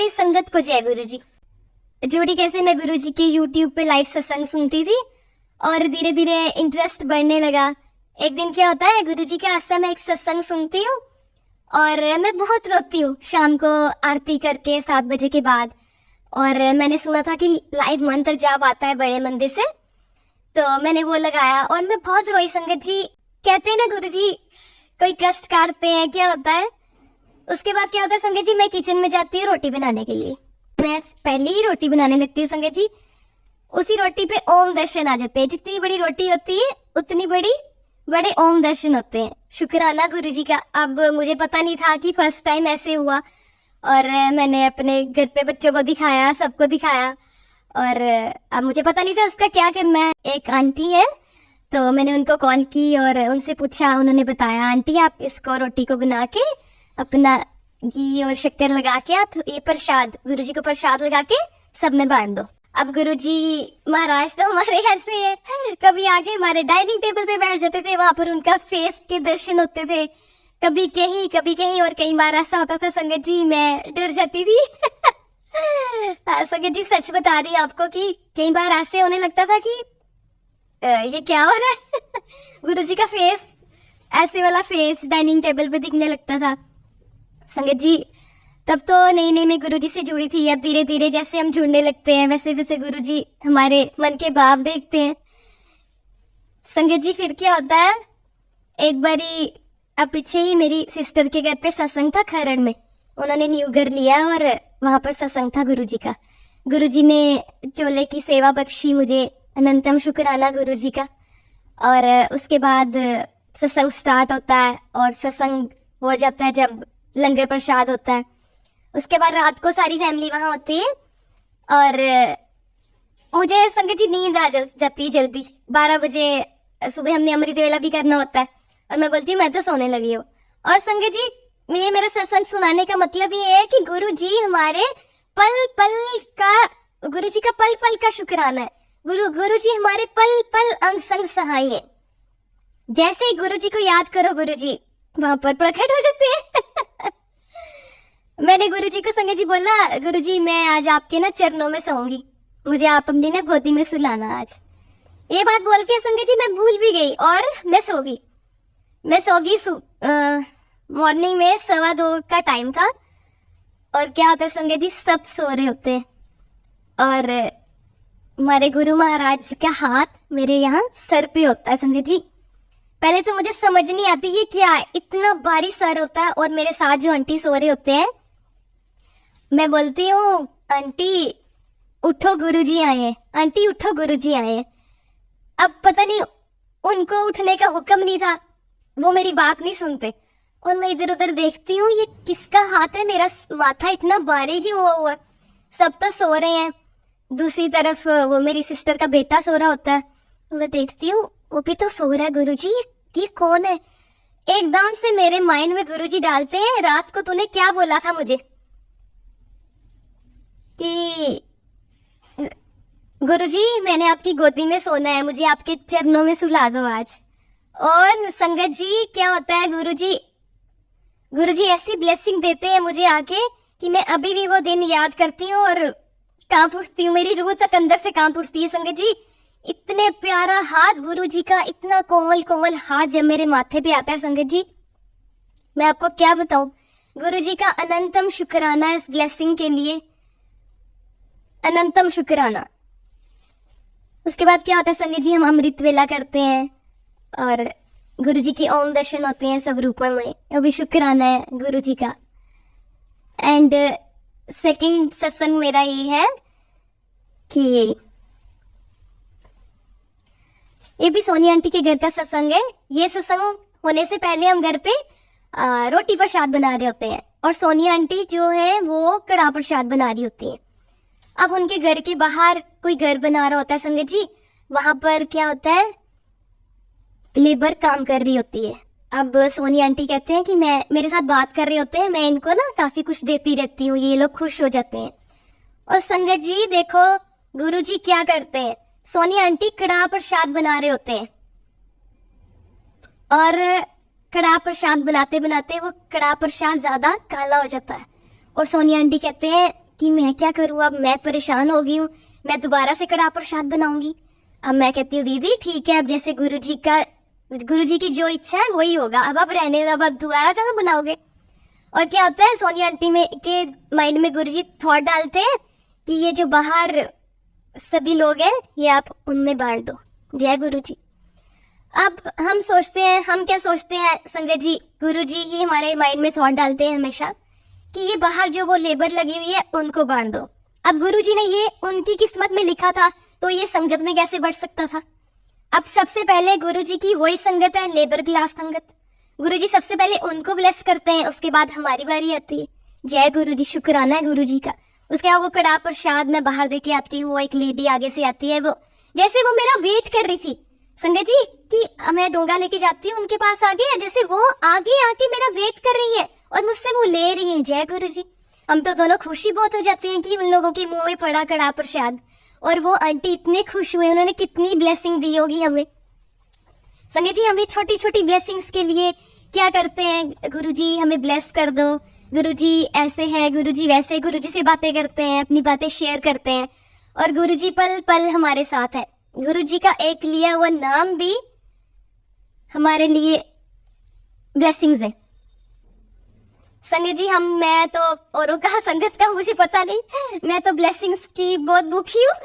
सारी संगत को जय गुरु जी। जोड़ी कैसे मैं गुरु जी के यूट्यूब पे लाइव सत्संग सुनती थी और धीरे धीरे इंटरेस्ट बढ़ने लगा। एक दिन क्या होता है, गुरु जी के आश्रम में एक सत्संग सुनती हूँ और मैं बहुत रोती हूँ शाम को आरती करके 7 बजे के बाद। और मैंने सुना था कि लाइव मंत्र जाप आता है बड़े मंदिर से, तो मैंने वो लगाया और मैं बहुत रोई। संगत जी कहते हैं ना गुरु जी कोई कष्ट काटते हैं, क्या होता है उसके बाद क्या होता है संगत जी, मैं किचन में जाती हूँ रोटी बनाने के लिए। मैं पहले ही रोटी बनाने लगती हूँ संगत जी, उसी रोटी पे ओम दर्शन आ जाते हैं। जितनी बड़ी रोटी होती है उतनी बड़े ओम दर्शन होते हैं। शुक्राना गुरु जी का। अब मुझे पता नहीं था कि फर्स्ट टाइम ऐसे हुआ और मैंने अपने घर पे बच्चों को दिखाया, सबको दिखाया और अब मुझे पता नहीं था उसका क्या करना है। एक आंटी है तो मैंने उनको कॉल की और उनसे पूछा, उन्होंने बताया आंटी आप इसको रोटी को बना के अपना घी और शक्कर लगा के आप ये प्रसाद गुरु जी को प्रसाद लगा के सब में बांट दो। अब गुरु जी महाराज तो हमारे ऐसे है, कभी आके हमारे डाइनिंग टेबल पे बैठ जाते थे, वहां पर उनका फेस के दर्शन होते थे, कभी कहीं और कई बार ऐसा होता था संगत जी मैं डर जाती थी। संगत जी सच बता रही आपको कि कई बार ऐसे होने लगता था कि ये क्या हो रहा है। गुरु जी का फेस, ऐसे वाला फेस डाइनिंग टेबल पे दिखने लगता था संगत जी। तब तो नई में गुरु जी से जुड़ी थी। अब धीरे धीरे जैसे हम जुड़ने लगते हैं वैसे वैसे गुरु जी हमारे मन के भाव देखते हैं संगत जी। फिर क्या होता है, एक बारी अब पीछे ही मेरी सिस्टर के घर पे सत्संग था खरड़ में, उन्होंने न्यू घर लिया और वहां पर सत्संग था गुरु जी का। गुरु जी ने चोले की सेवा बख्शी मुझे, अनंतम शुक्राना गुरु जी का। और उसके बाद सत्संग स्टार्ट होता है और सत्संग हो जाता है जब लंगर प्रसाद होता है। उसके बाद रात को सारी फैमिली वहां होती है और मुझे संगत जी नींद आ जाती है जल्दी। 12 बजे सुबह हमने अमृत वेला भी करना होता है और मैं बोलती हूँ मैं तो सोने लगी हूँ। और संगत जी ये मेरा सत्संग सुनाने का मतलब ये है कि गुरु जी हमारे पल पल का शुक्राना है। गुरु जी हमारे पल पल अंग संग सहाय है। जैसे ही गुरु जी को याद करो गुरु जी वहां पर प्रकट हो जाते हैं। मैंने गुरु जी को संगत जी बोला, गुरु जी मैं आज आपके ना चरणों में सोऊंगी, मुझे आप अपनी ना गोदी में सुलाना आज। ये बात बोल के संगत जी मैं भूल भी गई और मैं सो गई। मॉर्निंग में 2:15 का टाइम था और क्या होता है संगत जी सब सो रहे होते हैं और हमारे गुरु महाराज का हाथ मेरे यहाँ सर पे होता है संगत जी। पहले तो मुझे समझ नहीं आती ये क्या है, इतना भारी सर होता है और मेरे साथ जो आंटी सो रहे होते हैं, मैं बोलती हूँ आंटी उठो गुरुजी आए हैं, आंटी उठो गुरुजी आए हैं। अब पता नहीं उनको उठने का हुक्म नहीं था, वो मेरी बात नहीं सुनते और मैं इधर उधर देखती हूँ ये किसका हाथ है, मेरा माथा इतना भारी क्यों हुआ है। सब तो सो रहे हैं, दूसरी तरफ वो मेरी सिस्टर का बेटा सो रहा होता है, मैं देखती हूँ वो भी तो सो रहा है। गुरुजी ये कौन है? एकदम से मेरे माइंड में गुरुजी डालते हैं, रात को तूने क्या बोला था मुझे कि गुरुजी मैंने आपकी गोदी में सोना है, मुझे आपके चरणों में सुला दो आज। और संगत जी क्या होता है, गुरुजी ऐसी ब्लेसिंग देते हैं मुझे आके कि मैं अभी भी वो दिन याद करती हूँ और कांप उठती हूँ, मेरी रूह तक अंदर से कांप उठती है संगत जी। इतने प्यारा हाथ गुरुजी का, इतना कोमल कोमल हाथ जब मेरे माथे पे आता है संगत जी, मैं आपको क्या बताऊं। गुरुजी का अनंतम शुक्राना इस ब्लेसिंग के लिए, अनंतम शुक्राना। उसके बाद क्या होता है संगत जी, हम अमृत वेला करते हैं और गुरुजी की ओम दर्शन होते हैं सब रूपों में, वो भी शुक्राना है गुरुजी का। एंड सेकंड सत्संग मेरा ये है कि ये भी सोनी आंटी के घर का सत्संग है। ये सत्संग होने से पहले हम घर पे रोटी प्रसाद बना रहे होते हैं और सोनी आंटी जो है वो कड़ा प्रसाद बना रही होती है। अब उनके घर के बाहर कोई घर बना रहा होता है संगत जी, वहां पर क्या होता है लेबर काम कर रही होती है। अब सोनी आंटी कहते हैं कि मैं मेरे साथ बात कर रहे होते हैं, मैं इनको ना काफी कुछ देती रहती हूँ, ये लोग खुश हो जाते हैं। और संगत जी देखो गुरुजी क्या करते हैं, सोनी आंटी कड़ा प्रसाद बना रहे होते हैं और कड़ा प्रसाद बनाते बनाते वो कड़ा प्रसाद ज्यादा काला हो जाता है और सोनी आंटी कहते हैं कि मैं क्या करूँ, अब मैं परेशान हो गई हूँ, मैं दोबारा से कड़ाह प्रसाद बनाऊंगी। अब मैं कहती हूँ दीदी ठीक है, अब जैसे गुरुजी की जो इच्छा है वही होगा, अब आप रहने दो, अब आप दोबारा कहाँ बनाओगे। और क्या होता है, सोनिया आंटी में के माइंड में गुरुजी थॉट डालते हैं कि ये जो बाहर सभी लोग हैं ये आप उनमें बांट दो। जय गुरुजी। अब हम सोचते हैं, हम क्या सोचते हैं संगत जी, गुरुजी ही हमारे माइंड में थॉट डालते हैं हमेशा कि ये बाहर जो वो लेबर लगी हुई है उनको बांट दो। अब गुरुजी ने ये उनकी किस्मत में लिखा था तो ये संगत में कैसे बढ़ सकता था। अब सबसे पहले गुरुजी की वही संगत है, लेबर क्लास संगत। गुरुजी सबसे पहले उनको ब्लेस करते हैं, उसके बाद हमारी बारी आती है। जय गुरुजी, शुक्राना है गुरुजी का। उसके बाद वो कड़ाह प्रसाद मैं बाहर दे के आती हूँ, वो एक लेडी आगे से आती है, वो जैसे वो मेरा वेट कर रही थी संगत जी कि मैं डोंगा लेके जाती हूँ उनके पास आगे, जैसे वो आगे आके मेरा वेट कर रही है और मुझसे वो ले रही है। जय गुरुजी। हम तो दोनों खुशी बहुत हो जाते हैं कि उन लोगों के मुंह में पड़ा कड़ाह प्रसाद, और वो आंटी इतने खुश हुए, उन्होंने कितनी ब्लेसिंग दी होगी हमें। संगत जी हमें छोटी छोटी ब्लेसिंग्स के लिए क्या करते हैं, गुरुजी हमें ब्लेस कर दो, गुरुजी ऐसे है, गुरुजी वैसे, गुरुजी से बातें करते हैं, अपनी बातें शेयर करते हैं, और गुरुजी पल पल हमारे साथ है। गुरुजी का एक लिया हुआ नाम भी हमारे लिए ब्लेसिंग्स है। संगत जी मैं तो औरों का संगत का मुझे पता नहीं, मैं तो ब्लेसिंग्स की बहुत भूखी हूँ।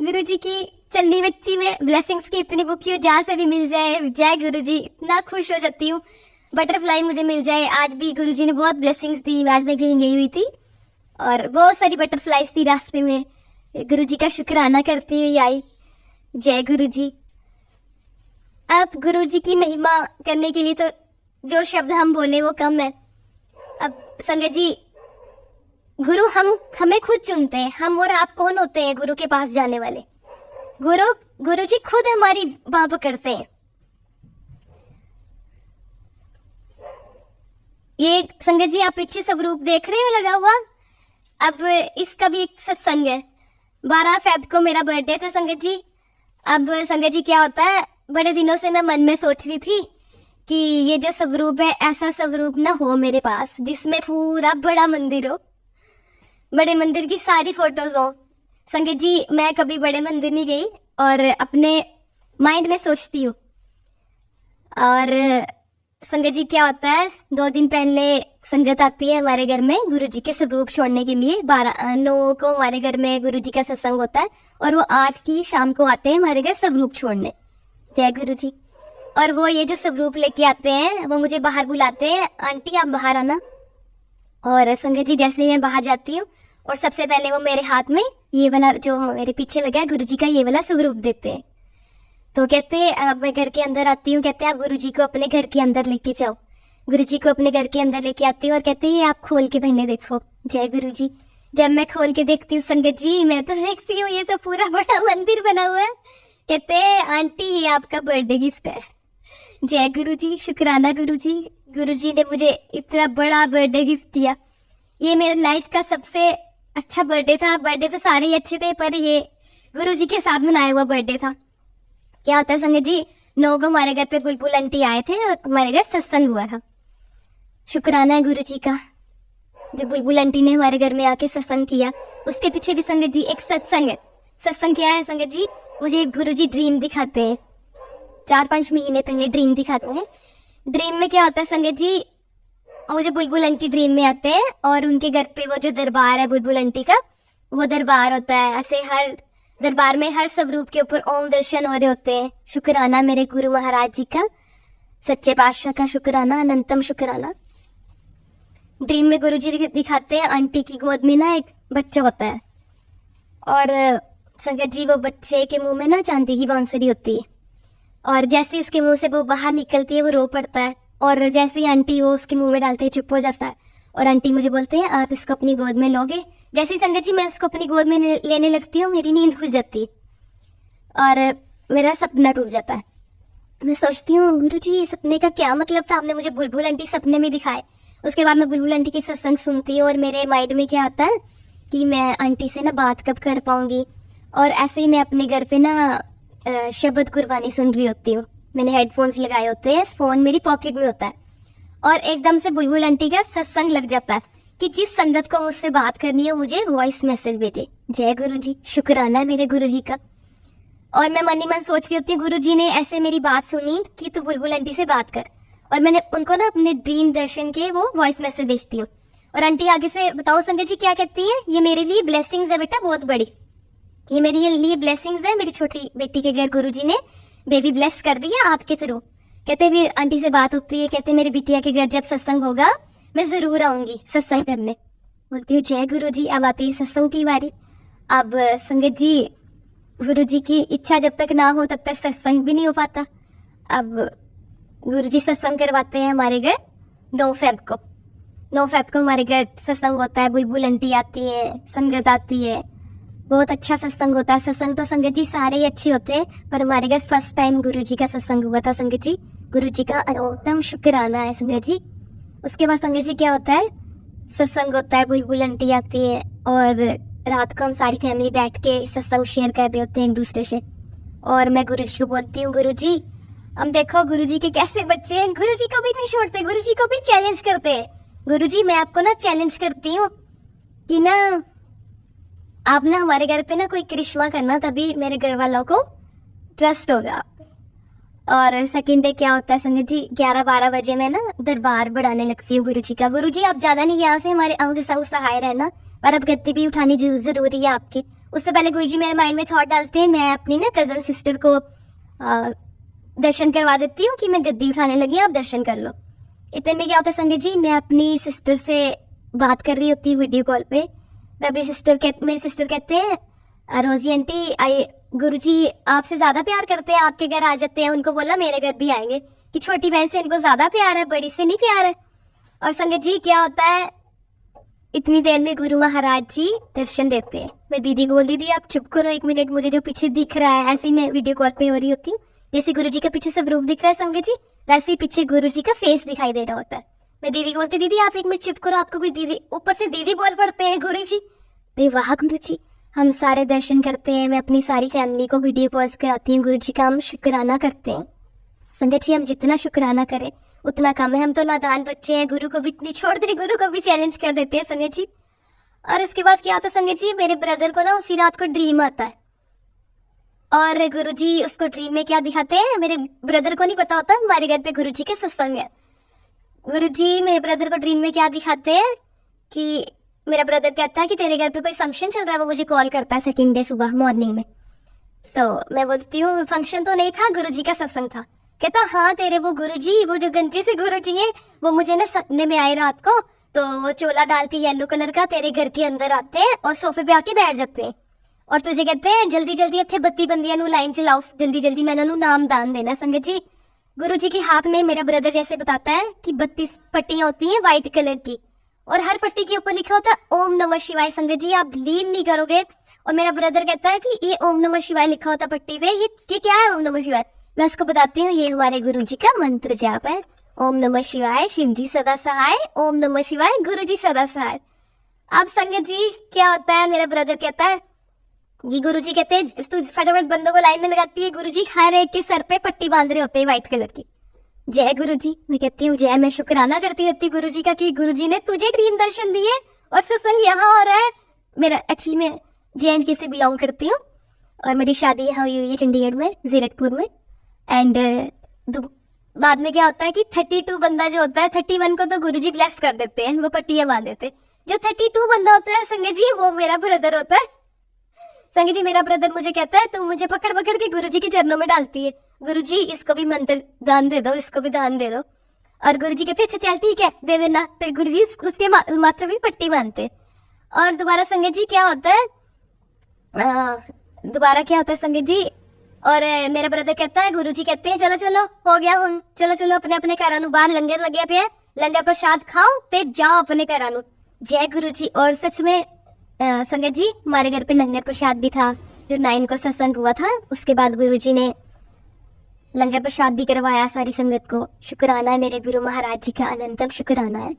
गुरुजी की चलनी बच्ची में ब्लेसिंग्स की इतनी भूखी हूँ, जहाँ से भी मिल जाए। जय गुरुजी, इतना खुश हो जाती हूँ। बटरफ्लाई मुझे मिल जाए, आज भी गुरुजी ने बहुत ब्लेसिंग्स दी। आज मैं कहीं गई हुई थी और बहुत सारी बटरफ्लाईज थी रास्ते में, गुरुजी का शुक्राना करती हुई आई। जय गुरुजी। अब गुरुजी की महिमा करने के लिए तो जो शब्द हम बोले वो कम है। अब संगत जी गुरु हमें खुद चुनते हैं। हम और आप कौन होते हैं गुरु के पास जाने वाले। गुरुजी खुद हमारी बात करते हैं। ये संगत जी आप पीछे स्वरूप देख रहे हो लगा हुआ, अब इसका भी एक सत्संग है। 12 फेब को मेरा बर्थडे था संगत जी। अब संगत जी क्या होता है, बड़े दिनों से मैं मन में सोच रही थी कि ये जो स्वरूप है ऐसा स्वरूप ना हो मेरे पास जिसमें पूरा बड़ा मंदिर हो, बड़े मंदिर की सारी फोटोज हो। संगत जी मैं कभी बड़े मंदिर नहीं गई और अपने माइंड में सोचती हूँ। और संगत जी क्या होता है, 2 दिन पहले संगत आती है हमारे घर में गुरुजी के स्वरूप छोड़ने के लिए। 9 को हमारे घर में गुरुजी का सत्संग होता है और वो 8 की शाम को आते हैं हमारे घर स्वरूप छोड़ने। जय गुरुजी। और वो ये जो स्वरूप लेके आते हैं वो मुझे बाहर बुलाते हैं, आंटी आप बाहर आना। और संगत जी जैसे ही मैं बाहर जाती हूँ और सबसे पहले वो मेरे हाथ में ये वाला जो मेरे पीछे लगा है गुरुजी का ये वाला स्वरूप देते हैं। तो कहते हैं अब मैं घर के अंदर आती हूँ, कहते हैं आप गुरुजी को अपने घर के अंदर लेके जाओ। गुरुजी को अपने घर के अंदर लेके आती हूँ और कहते हैं ये आप खोल के पहले देखो। जय गुरुजी। जब मैं खोल के देखती हूँ संगत जी मैं तो देखती हूँ ये तो पूरा बड़ा मंदिर बना हुआ है। कहते हैं आंटी ये आपका बर्थडे गिफ्ट है। जय गुरुजी, शुक्राना गुरुजी। गुरुजी ने मुझे इतना बड़ा बर्थडे गिफ्ट दिया। ये मेरे लाइफ का सबसे अच्छा बर्थडे था। बर्थडे तो सारे ही अच्छे थे पर ये गुरुजी के साथ मनाया हुआ बर्थडे था। क्या होता है संगत जी, 9 को हमारे घर पे बुलबुल आंटी आए थे और हमारे घर सत्संग हुआ था। शुक्राना है गुरुजी का जो बुलबुल आंटी ने हमारे घर में आके सत्संग किया। उसके पीछे भी संगत जी एक सत्संग है। सत्संग क्या है संगत जी, मुझे गुरुजी ड्रीम दिखाते हैं। 4-5 महीने पहले ड्रीम दिखाते हैं। ड्रीम में क्या होता है संगत जी, मुझे बुलबुल आंटी ड्रीम में आते हैं और उनके घर पे वो जो दरबार है बुलबुल आंटी का, वो दरबार होता है। ऐसे हर दरबार में हर स्वरूप के ऊपर ओम दर्शन हो रहे होते हैं। शुक्राना मेरे गुरु महाराज जी का, सच्चे पातशाह का शुक्राना, अनंतम शुक्राना। ड्रीम में गुरुजी दिखाते हैं आंटी की गोद में ना एक बच्चा होता है और संगत जी वो बच्चे के मुंह में ना चांदी की बांसुरी होती है और जैसे उसके मुंह से वो बाहर निकलती है वो रो पड़ता है और जैसे ही आंटी वो उसके मुंह में डालते ही चुप हो जाता है। और आंटी मुझे बोलते हैं आप इसको अपनी गोद में लोगे। जैसे ही संगत जी मैं उसको अपनी गोद में लेने लगती हूँ मेरी नींद खुल जाती है और मेरा सपना टूट जाता है। मैं सोचती हूँ गुरुजी ये सपने का क्या मतलब था, आपने मुझे बुलबुल आंटी सपने में दिखाए। उसके बाद मैं बुलबुल आंटी की सत्संग सुनती हूँ और मेरे माइंड में क्या आता है कि मैं आंटी से ना बात कब कर पाऊंगी। और ऐसे ही मैं अपने घर पे ना शब्द गुरबानी सुन रही होती हूँ। मैंने हेडफोन्स लगाए होते हैं, फ़ोन मेरी पॉकेट में होता है और एकदम से बुलबुल आंटी का सत्संग लग जाता है। कि जिस संगत को मुझसे बात करनी है मुझे वॉइस मैसेज भेजे। जय गुरु जी, शुक्राना है मेरे गुरु जी का। और मैं मन ही मन सोच रही होती हूँ, गुरु जी ने ऐसे मेरी बात सुनी कि तू बुलबुल आंटी से बात कर, और मैंने उनको ना अपने ड्रीम दर्शन के वो वॉइस मैसेज भेजती हूँ। और आंटी आगे से बताओ संगत जी क्या कहती है, ये मेरे लिए ब्लेसिंग्स है बेटा बहुत बड़ी, ये मेरे लिए ब्लेसिंग्स है। मेरी छोटी बेटी के घर गुरुजी ने बेबी ब्लेस कर दी है आपके थ्रू। कहते फिर आंटी से बात होती है, कहते मेरी बिटिया के घर जब सत्संग होगा मैं जरूर आऊंगी सत्संग करने। बोलती हूँ जय गुरु जी, अब आती है सत्संग की बारी। अब संगत जी गुरु जी की इच्छा जब तक ना हो तब तक सत्संग भी नहीं हो पाता। अब गुरु जी सत्संग करवाते हैं हमारे घर 9 फेब को। 9 फेब को हमारे घर सत्संग होता है, बुलबुल आंटी आती है, संगत आती है, बहुत अच्छा सत्संग होता है। सत्संग तो संगत जी सारे ही अच्छे होते हैं, पर हमारे घर फर्स्ट टाइम गुरु जी का सत्संग हुआ था संगत जी। गुरु जी का एकदम शुक्राना है संगत जी। उसके बाद संगत जी क्या होता है, सत्संग होता है, बुलबुल आंटी आती है और रात को हम सारी फैमिली बैठ के सत्संग शेयर कर रहे होते हैं एक दूसरे से। और मैं गुरु जी को बोलती हूँ, गुरु जी हम देखो गुरु जी के कैसे बच्चे हैं, गुरु जी को भी नहीं छोड़ते, गुरु जी को भी चैलेंज करते हैं। गुरु जी मैं आपको ना चैलेंज करती हूँ कि ना आप ना हमारे घर पे ना कोई करिश्मा करना, तभी मेरे घर वालों को ट्रस्ट होगा। और सेकंड डे क्या होता है संगत जी, 11-12 बजे मैं ना दरबार बढ़ाने लगती हूँ गुरु जी का। गुरु जी आप ज़्यादा नहीं यहाँ से हमारे अंग संग सहाय रहना, और अब गद्दी भी उठानी जरूरी है आपकी। उससे पहले गुरु जी मेरे माइंड में थॉट डालते हैं, मैं अपनी ना कज़न सिस्टर को दर्शन करवा देती हूँ कि मैं गद्दी उठाने लगी, आप दर्शन कर लो। इतने में क्या होता है संगत जी, मैं अपनी सिस्टर से बात कर रही होती हूँ वीडियो कॉल पे। मेरी सिस्टर कहते हैं रोजी आंटी आई गुरुजी आपसे ज़्यादा प्यार करते हैं, आपके घर आ जाते हैं। उनको बोला मेरे घर भी आएंगे कि छोटी बहन से इनको ज़्यादा प्यार है, बड़ी से नहीं प्यार है। और संगत जी क्या होता है, इतनी देर में गुरु महाराज जी दर्शन देते हैं। मैं दीदी को बोल दीदी आप चुप करो 1 मिनट, मुझे जो पीछे दिख रहा है, ऐसे ही मैं वीडियो कॉल पे हो रही होती हूँ, जैसे गुरु जी का पीछे सब रूप दिख रहा है संगत जी, वैसे ही पीछे गुरु जी का फेस दिखाई दे रहा होता है। मैं दीदी को बोलती दीदी आप 1 मिनट चुप करो, आपको कोई दीदी, ऊपर से दीदी बोल पड़ते हैं गुरु जी। तो वाह गुरु जी, हम सारे दर्शन करते हैं, मैं अपनी सारी फैमिली को वीडियो कॉल्स कराती हूँ, गुरु जी का हम शुक्राना करते हैं। संगत जी हम जितना शुक्राना करें उतना कम है, हम तो नादान बच्चे हैं, गुरु को भी इतनी छोड़ दे, गुरु को भी चैलेंज कर देते हैं संगत जी। और इसके बाद क्या होता है संगत जी, मेरे ब्रदर को ना उसी रात को ड्रीम आता है, और गुरु जी उसको ड्रीम में क्या दिखाते हैं, मेरे ब्रदर को नहीं पता होता हमारे घर पे गुरु जी के सत्संग है। गुरु जी मेरे ब्रदर को ड्रीम में क्या दिखाते हैं कि मेरा ब्रदर कहता है कि तेरे घर पे कोई फंक्शन चल रहा है, वो मुझे कॉल करता है सेकंड डे सुबह मॉर्निंग में। तो मैं बोलती हूँ फंक्शन तो नहीं था, गुरुजी का सत्संग था। कहता हाँ तेरे वो गुरुजी, वो जो गंजे से गुरुजी है, वो मुझे ना सपने में आए रात को, तो वो चोला डाल के येलो कलर का तेरे घर के अंदर आते हैं और सोफे पे आके बैठ जाते हैं, और तुझे कहते हैं जल्दी जल्दी इतने बत्ती बंदियां नू लाइन चलाओ, जल्दी जल्दी मैंने नू नाम दान देना। संगत जी गुरु जी के हाथ में मेरा ब्रदर जैसे बताता है कि 32 पट्टियां होती हैं व्हाइट कलर की, और हर पट्टी के ऊपर लिखा होता है ओम नमः शिवाय। संगत जी आप बिलीव नहीं करोगे, और मेरा ब्रदर कहता है कि ये ओम नमः शिवाय लिखा होता पट्टी पे, ये क्या है ओम नमः शिवाय। मैं उसको बताती हूँ ये हमारे गुरु जी का मंत्र जाप है, ओम नमः शिवाय शिव जी सदा सहाय, ओम नमः शिवाय गुरु जी सदा सहाय। अब संगत जी क्या होता है, मेरा ब्रदर कहता है ये गुरु जी कहते हैं तू फटाफट बंदों को लाइन में लगाती है, गुरु जी हर एक के सर पे पट्टी बांध रहे होते हैं व्हाइट कलर की। जय गुरु जी, मैं कहती हूँ जय, मैं शुक्राना करती रहती गुरु जी का कि गुरु जी ने तुझे ड्रीम दर्शन दिए और सत्संग यहाँ हो रहा है। मेरा एक्चुअली मैं JNK से बिलोंग करती हूँ, और मेरी शादी यहाँ हुई है चंडीगढ़ में, जीरकपुर में। एंड बाद में क्या होता है कि 32 बंदा जो होता है, 31 को तो गुरु जी ब्लेस कर देते हैं, वो पट्टियां बांध देते हैं। जो 32 बंदा होता है संगत जी, वो मेरा ब्रदर होता है। संगत जी मेरा ब्रदर मुझे कहता है तुम मुझे पकड़ पकड़ के गुरु जी के चरणों में डालती है, गुरु जी इसको भी मंत्र दान दे दो, इसको भी दान दे दो। और गुरु जी कहते अच्छा चल ठीक है दे देना, फिर गुरु जी उसके माथे भी पट्टी बांधते। और दोबारा संगत जी क्या होता है, दोबारा क्या होता है संगत जी, और मेरा ब्रदर कहता है गुरु जी कहते हैं चलो चलो हो गया हूँ, चलो चलो अपने अपने घरां नूं, बाहर लंगर लगे पे, लंगर प्रसाद खाओ ते जाओ अपने घरां नूं। जय गुरु जी। और सच में संगत जी हमारे घर पे लंगर प्रसाद भी था, जो 9 को सत्संग हुआ था, उसके बाद गुरु जी ने लंगर प्रसाद भी करवाया सारी संगत को। शुक्राना है मेरे गुरु महाराज जी का, अनंतम शुक्राना है।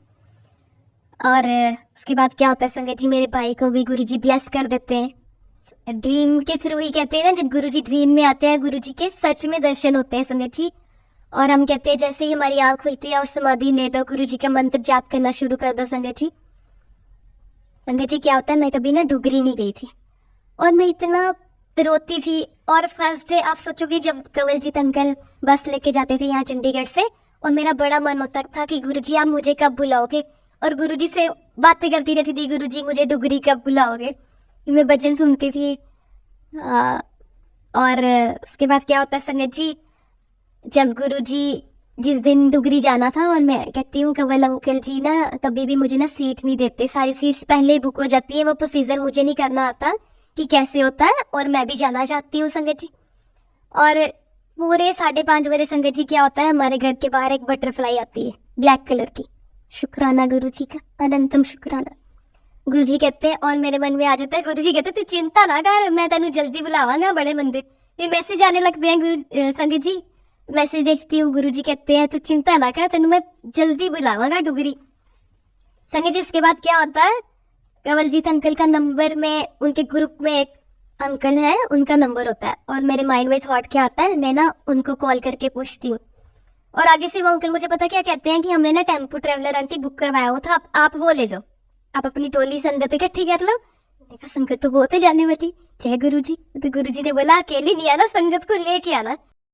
और उसके बाद क्या होता है संगत जी, मेरे भाई को भी गुरु जी ब्लेस कर देते हैं ड्रीम के थ्रू ही। कहते हैं ना जब गुरु जी ड्रीम में आते हैं, गुरु जी के सच में दर्शन होते हैं संगत जी। और हम कहते हैं जैसे ही हमारी आँख खुलती है और समाधि ले दो, गुरु जी का मंत्र जाप करना शुरू कर दो संगत जी। संगत जी क्या होता है, मैं कभी ना डुगरी नहीं गई थी और मैं इतना रोती थी। और फर्स्ट डे आप सोचोगे जब कंवलजीत अंकल बस लेके जाते थे यहाँ चंडीगढ़ से, और मेरा बड़ा मन होता था कि गुरुजी आप मुझे कब बुलाओगे, और गुरुजी से बातें करती रहती थी, गुरुजी मुझे डुगरी कब बुलाओगे। मैं भजन सुनती थी। और उसके बाद क्या होता है संगत जी, जब गुरुजी जिस दिन डुगरी जाना था और मैं कहती हूँ कंवल अंकल जी ना कभी भी मुझे ना सीट नहीं देते, सारी सीट्स पहले ही बुक हो जाती है। वो प्रोसीजर मुझे नहीं करना आता कि कैसे होता है, और मैं भी जाना चाहती हूँ संगत जी। और पूरे 5:30 बजे संगत जी क्या होता है, हमारे घर के बाहर एक बटरफ्लाई आती है ब्लैक कलर की। शुक्राना गुरु जी का, अनंतम शुक्राना। गुरु जी कहते हैं, और मेरे मन में आ जाता है, गुरु जी कहते तू चिंता ना कर, मैं तेन जल्दी बुलावांगा बड़े मंदिर। फिर मैसेज आने लगते हैं गुरु संगत जी, मैसेज देखती हूँ, गुरु जी कहते हैं तू चिंता ना कर, तेन मैं जल्दी बुलावांगा डुगरी। संगत जी उसके बाद क्या होता है, कंवलजीत अंकल का नंबर में, उनके ग्रुप में एक अंकल है उनका नंबर होता है, और मेरे माइंड में थॉट क्या आता है, मैं ना उनको कॉल करके पूछती हूँ। और आगे से वो अंकल मुझे पता क्या कहते हैं कि हमने ना टेम्पो ट्रेवलर आंटी बुक करवाया हुआ था, आप वो ले जाओ, आप अपनी टोली संगत इकट्ठी कर लो। मैंने कहा संगत तो बहुत है जाने वाली, जय गुरु जी। तो गुरु जी ने बोला अकेले नहीं आना, संगत को लेके आना।